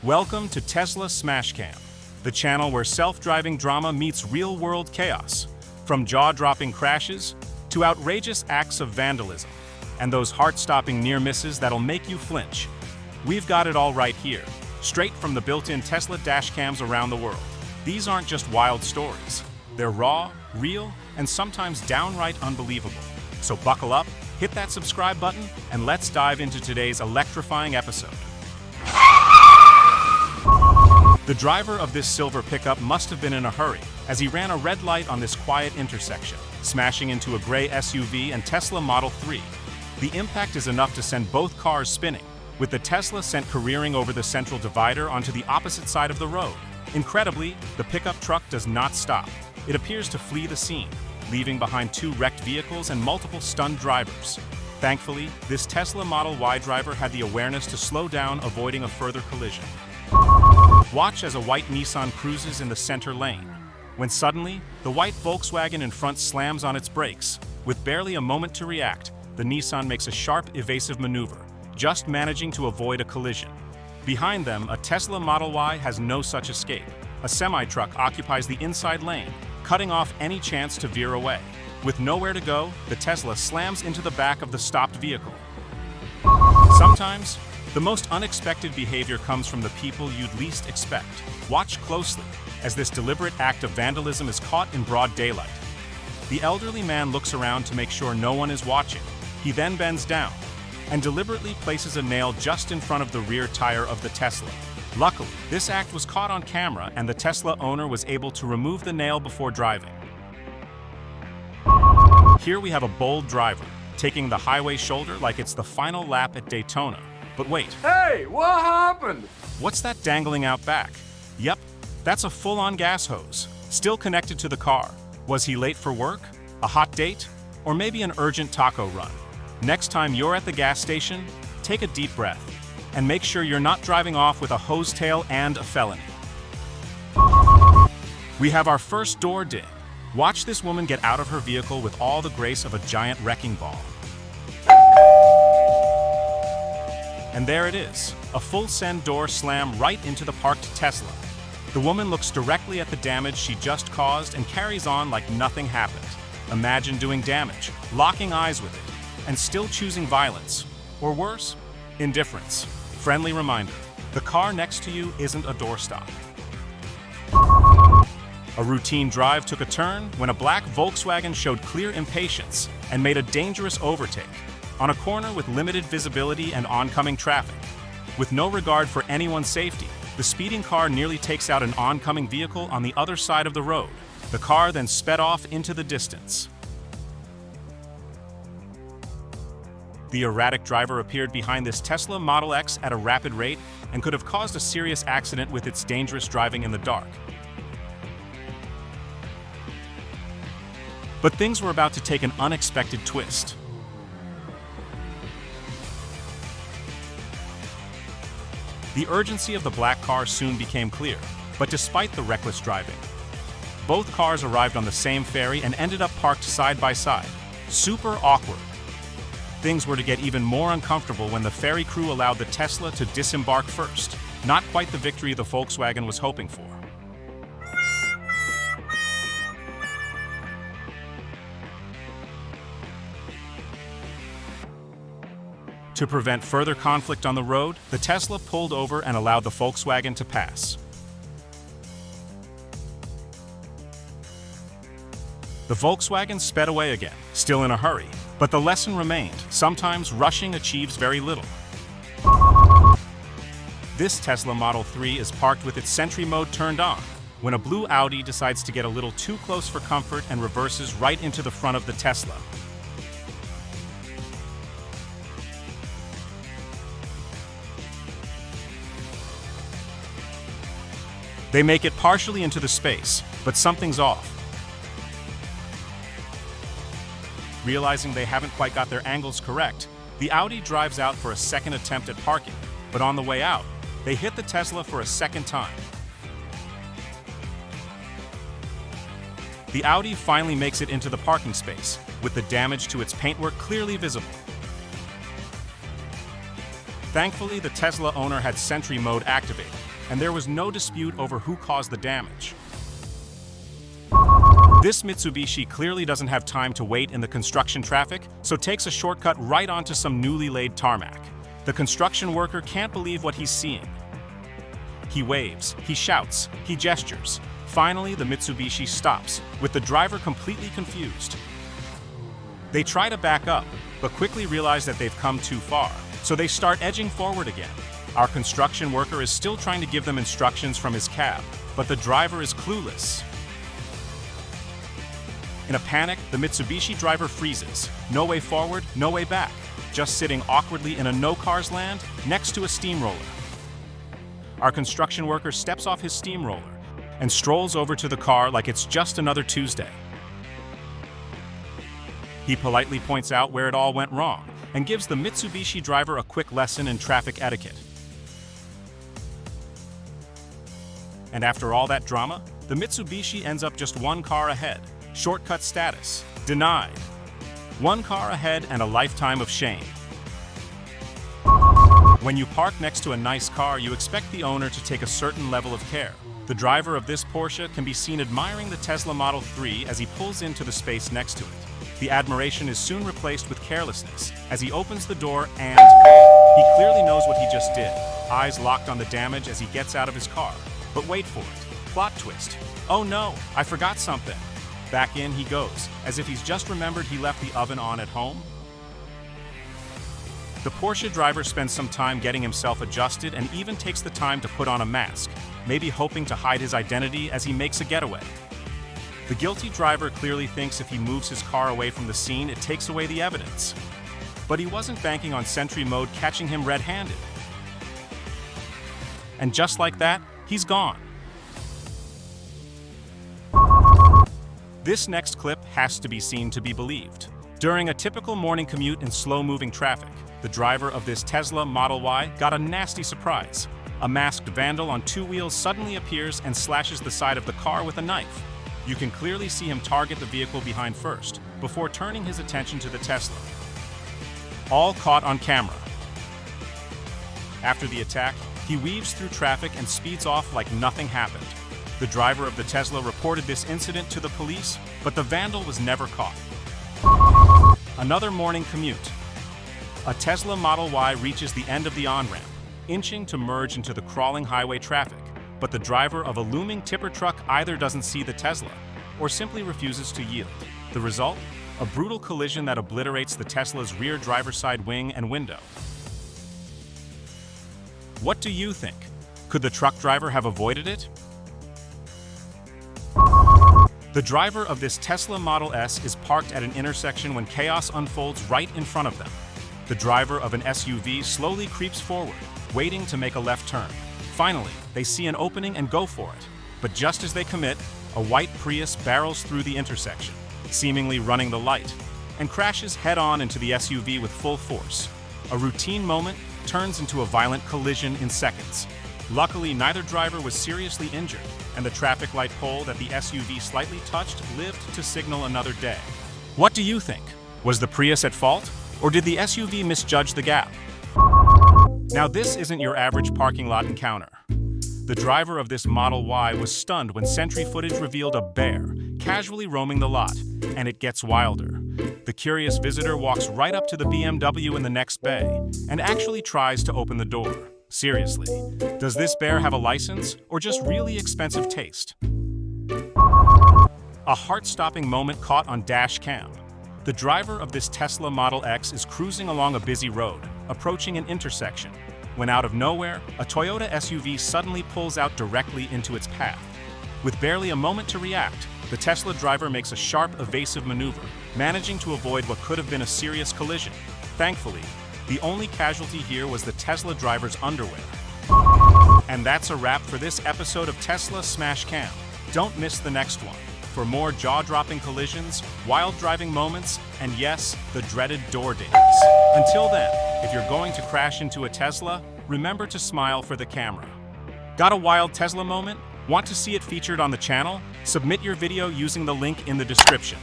Welcome to Tesla Smashcam, the channel where self-driving drama meets real-world chaos, from jaw-dropping crashes to outrageous acts of vandalism, and those heart-stopping near misses that'll make you flinch. We've got it all right here, straight from the built-in Tesla dashcams around the world. These aren't just wild stories. They're raw, real, and sometimes downright unbelievable. So buckle up, hit that subscribe button, and let's dive into today's electrifying episode. The driver of this silver pickup must have been in a hurry, as he ran a red light on this quiet intersection, smashing into a gray SUV and Tesla Model 3. The impact is enough to send both cars spinning, with the Tesla sent careering over the central divider onto the opposite side of the road. Incredibly, the pickup truck does not stop. It appears to flee the scene, leaving behind two wrecked vehicles and multiple stunned drivers. Thankfully, this Tesla Model Y driver had the awareness to slow down, avoiding a further collision. Watch as a white Nissan cruises in the center lane, when suddenly, the white Volkswagen in front slams on its brakes. With barely a moment to react, the Nissan makes a sharp, evasive maneuver, just managing to avoid a collision. Behind them, a Tesla Model Y has no such escape. A semi-truck occupies the inside lane, cutting off any chance to veer away. With nowhere to go, the Tesla slams into the back of the stopped vehicle. Sometimes, the most unexpected behavior comes from the people you'd least expect. Watch closely, as this deliberate act of vandalism is caught in broad daylight. The elderly man looks around to make sure no one is watching. He then bends down and deliberately places a nail just in front of the rear tire of the Tesla. Luckily, this act was caught on camera and the Tesla owner was able to remove the nail before driving. Here we have a bold driver, taking the highway shoulder like it's the final lap at Daytona. But wait. Hey, what happened? What's that dangling out back? Yep, that's a full-on gas hose, still connected to the car. Was he late for work? A hot date? Or maybe an urgent taco run? Next time you're at the gas station, take a deep breath and make sure you're not driving off with a hose tail and a felony. We have our first door ding. Watch this woman get out of her vehicle with all the grace of a giant wrecking ball. And there it is, a full-send door slam right into the parked Tesla. The woman looks directly at the damage she just caused and carries on like nothing happened. Imagine doing damage, locking eyes with it, and still choosing violence. Or worse, indifference. Friendly reminder, the car next to you isn't a doorstop. A routine drive took a turn when a black Volkswagen showed clear impatience and made a dangerous overtake on a corner with limited visibility and oncoming traffic. With no regard for anyone's safety, the speeding car nearly takes out an oncoming vehicle on the other side of the road. The car then sped off into the distance. The erratic driver appeared behind this Tesla Model X at a rapid rate and could have caused a serious accident with its dangerous driving in the dark. But things were about to take an unexpected twist. The urgency of the black car soon became clear, but despite the reckless driving, both cars arrived on the same ferry and ended up parked side by side. Super awkward. Things were to get even more uncomfortable when the ferry crew allowed the Tesla to disembark first. Not quite the victory the Volkswagen was hoping for. To prevent further conflict on the road, the Tesla pulled over and allowed the Volkswagen to pass. The Volkswagen sped away again, still in a hurry, but the lesson remained. Sometimes rushing achieves very little. This Tesla Model 3 is parked with its Sentry mode turned on, when a blue Audi decides to get a little too close for comfort and reverses right into the front of the Tesla. They make it partially into the space, but something's off. Realizing they haven't quite got their angles correct, the Audi drives out for a second attempt at parking, but on the way out, they hit the Tesla for a second time. The Audi finally makes it into the parking space, with the damage to its paintwork clearly visible. Thankfully, the Tesla owner had Sentry mode activated, and there was no dispute over who caused the damage. This Mitsubishi clearly doesn't have time to wait in the construction traffic, so takes a shortcut right onto some newly laid tarmac. The construction worker can't believe what he's seeing. He waves, he shouts, he gestures. Finally, the Mitsubishi stops, with the driver completely confused. They try to back up, but quickly realize that they've come too far, so they start edging forward again. Our construction worker is still trying to give them instructions from his cab, but the driver is clueless. In a panic, the Mitsubishi driver freezes. No way forward, no way back, just sitting awkwardly in a no-cars land next to a steamroller. Our construction worker steps off his steamroller and strolls over to the car like it's just another Tuesday. He politely points out where it all went wrong and gives the Mitsubishi driver a quick lesson in traffic etiquette. And after all that drama, the Mitsubishi ends up just one car ahead. Shortcut status denied. One car ahead and a lifetime of shame. When you park next to a nice car, you expect the owner to take a certain level of care. The driver of this Porsche can be seen admiring the Tesla Model 3 as he pulls into the space next to it. The admiration is soon replaced with carelessness as he opens the door and he clearly knows what he just did. Eyes locked on the damage as he gets out of his car. But wait for it. Plot twist. Oh no, I forgot something. Back in he goes, as if he's just remembered he left the oven on at home. The Porsche driver spends some time getting himself adjusted and even takes the time to put on a mask, maybe hoping to hide his identity as he makes a getaway. The guilty driver clearly thinks if he moves his car away from the scene, it takes away the evidence. But he wasn't banking on Sentry mode catching him red-handed. And just like that, he's gone. This next clip has to be seen to be believed. During a typical morning commute in slow-moving traffic, the driver of this Tesla Model Y got a nasty surprise. A masked vandal on two wheels suddenly appears and slashes the side of the car with a knife. You can clearly see him target the vehicle behind first, before turning his attention to the Tesla. All caught on camera. After the attack, he weaves through traffic and speeds off like nothing happened. The driver of the Tesla reported this incident to the police, but the vandal was never caught. Another morning commute. A Tesla Model Y reaches the end of the on-ramp, inching to merge into the crawling highway traffic, but the driver of a looming tipper truck either doesn't see the Tesla or simply refuses to yield. The result? A brutal collision that obliterates the Tesla's rear driver's side wing and window. What do you think? Could the truck driver have avoided it? The driver of this Tesla Model S is parked at an intersection when chaos unfolds right in front of them. The driver of an SUV slowly creeps forward, waiting to make a left turn. Finally, they see an opening and go for it. But just as they commit, a white Prius barrels through the intersection, seemingly running the light, and crashes head-on into the SUV with full force. A routine moment turns into a violent collision in seconds. Luckily, neither driver was seriously injured, and the traffic light pole that the SUV slightly touched lived to signal another day. What do you think? Was the Prius at fault, or did the SUV misjudge the gap? Now, this isn't your average parking lot encounter. The driver of this Model Y was stunned when Sentry footage revealed a bear casually roaming the lot, and it gets wilder. The curious visitor walks right up to the BMW in the next bay and actually tries to open the door. Seriously, does this bear have a license or just really expensive taste? A heart-stopping moment caught on Dashcam. The driver of this Tesla Model X is cruising along a busy road, approaching an intersection, when out of nowhere, a Toyota SUV suddenly pulls out directly into its path. With barely a moment to react, the Tesla driver makes a sharp, evasive maneuver, managing to avoid what could have been a serious collision. Thankfully, the only casualty here was the Tesla driver's underwear. And that's a wrap for this episode of Tesla Smash Cam. Don't miss the next one for more jaw-dropping collisions, wild driving moments, and yes, the dreaded door dings. Until then, if you're going to crash into a Tesla, remember to smile for the camera. Got a wild Tesla moment? Want to see it featured on the channel? Submit your video using the link in the description.